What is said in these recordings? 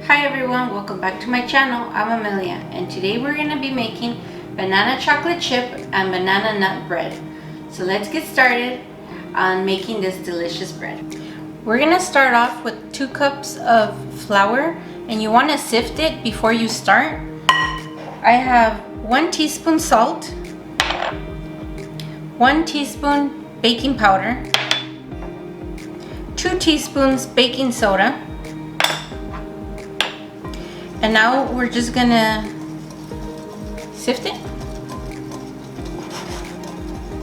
Hi everyone, welcome back to my channel. I'm Amelia and today we're going to be making banana chocolate chip and banana nut bread. So let's get started on making this delicious bread. We're going to start off with 2 cups of flour, and you want to sift it before you start. I have 1 teaspoon salt, 1 teaspoon baking powder, 2 teaspoons baking soda. And now we're just gonna sift it.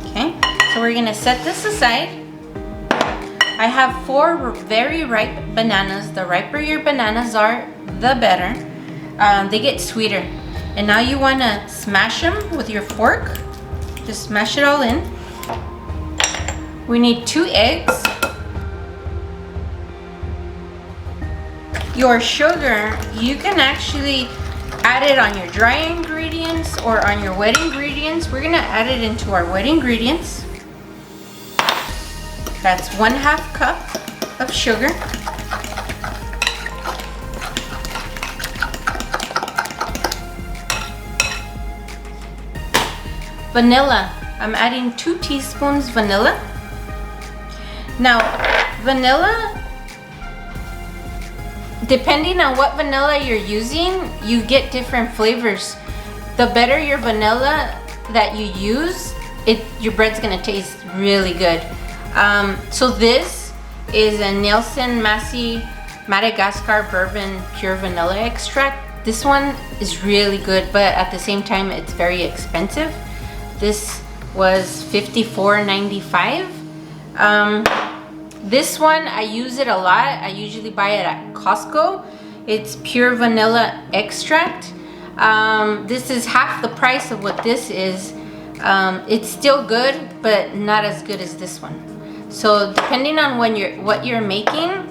Okay, so we're gonna set this aside. I have 4 very ripe bananas. The riper your bananas are, the better. They get sweeter. And now you wanna smash them with your fork. Just smash it all in. We need 2 eggs. Your sugar, you can actually add it on your dry ingredients or on your wet ingredients. We're gonna add it into our wet ingredients. That's 1/2 cup of sugar. Vanilla, I'm adding 2 teaspoons vanilla. Now, vanilla, depending on what vanilla you're using, you get different flavors. The better your vanilla that you use, your bread's gonna taste really good. So this is a Nelson Massey Madagascar Bourbon Pure Vanilla Extract. This one is really good, but at the same time, it's very expensive. This was $54.95. This one, I use it a lot. I usually buy it at Costco. It's pure vanilla extract. This is half the price of what this is. It's still good, but not as good as this one. So depending on what you're making,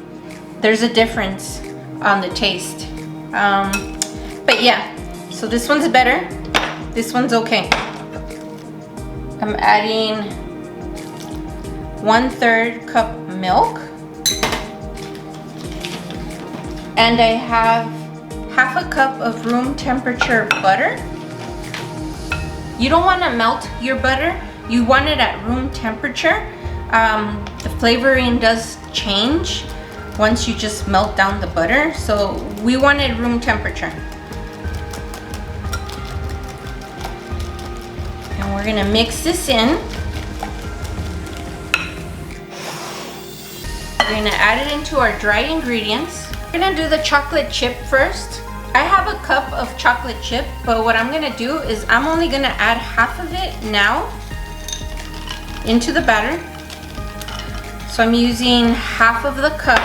there's a difference on the taste. But yeah, so this one's better. This one's okay. I'm adding 1/3 cup milk, and I have 1/2 cup of room temperature butter. You don't want to melt your butter, you want it at room temperature. The flavoring does change once you just melt down the butter, so we wanted room temperature. And we're gonna mix this in. We're gonna add it into our dry ingredients. We're gonna do the chocolate chip first. I have a cup of chocolate chip, but what I'm gonna do is I'm only gonna add 1/2 of it now into the batter. So I'm using 1/2 of the cup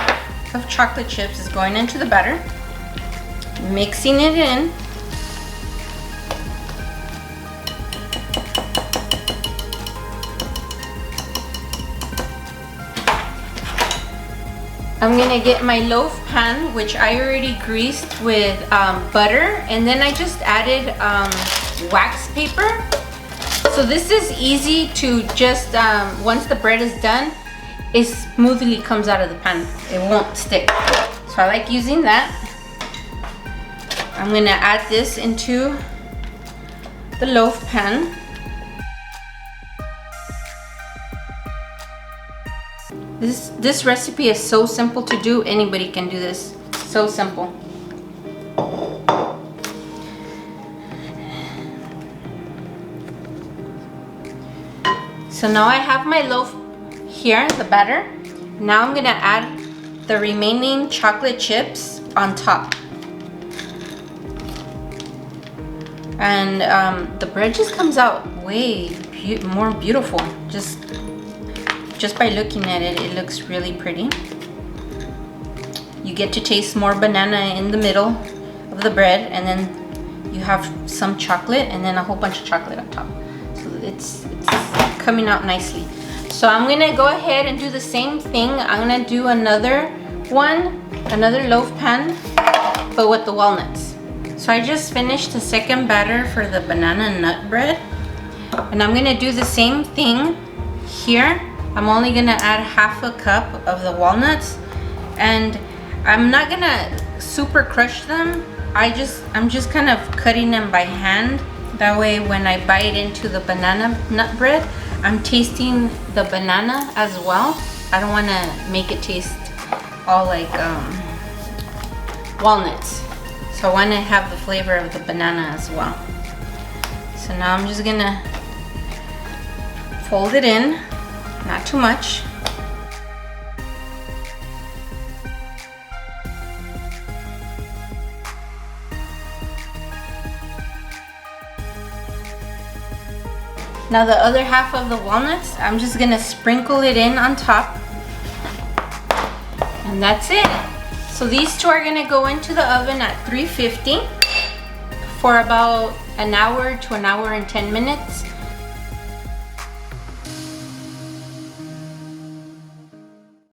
of chocolate chips is going into the batter, mixing it in. I'm gonna get my loaf pan, which I already greased with butter, and then I just added wax paper. So this is easy to just, once the bread is done, it smoothly comes out of the pan. It won't stick. So I like using that. I'm gonna add this into the loaf pan. This recipe is so simple to do. Anybody can do this. So simple. So now I have my loaf here, the batter. Now I'm gonna add the remaining chocolate chips on top. And the bread just comes out way more beautiful. Just by looking at it, it looks really pretty. You get to taste more banana in the middle of the bread, and then you have some chocolate and then a whole bunch of chocolate on top. So it's coming out nicely. So I'm gonna go ahead and do the same thing. I'm gonna do another loaf pan, but with the walnuts. So I just finished the second batter for the banana nut bread, and I'm gonna do the same thing here. I'm only gonna add 1/2 cup of the walnuts, and I'm not gonna super crush them. I'm just kind of cutting them by hand. That way when I bite into the banana nut bread, I'm tasting the banana as well. I don't want to make it taste all like walnuts. So I want to have the flavor of the banana as well. So now I'm just gonna fold it in, not too much. Now the other half of the walnuts, I'm just gonna sprinkle it in on top. And that's it. So these two are gonna go into the oven at 350 for about an hour to an hour and 10 minutes.